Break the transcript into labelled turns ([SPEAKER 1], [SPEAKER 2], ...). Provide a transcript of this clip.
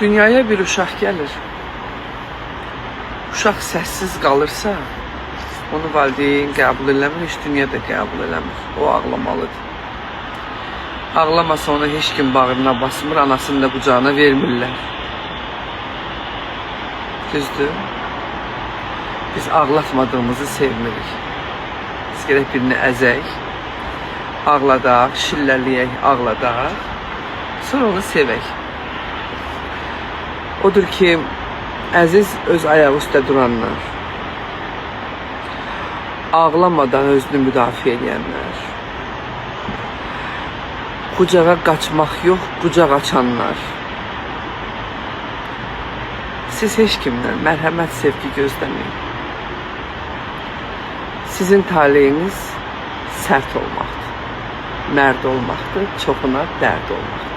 [SPEAKER 1] Dünyaya bir uşaq gəlir. Uşaq səssiz qalırsa, onu valideyn qəbul eləmir, heç dünya da qəbul eləmir. O ağlamalıdır. Ağlamasa onu heç kim bağrına basmır, anasını da qucağına vermirlər. Düzdür? Biz ağlatmadığımızı sevmirik. Biz gərək birini əzək, ağladaq, şilləliyək, ağladaq, sonra onu sevək. Odur ki, əziz öz ayağı üstə duranlar, ağlamadan özünü müdafiə edənlər, qucağa qaçmaq yox, qucaq açanlar, siz heç kimdən mərhəmət, sevgi gözləməyin. Sizin taleyiniz sərt olmaqdır, mərd olmaqdır, çoxuna dərd olmaqdır.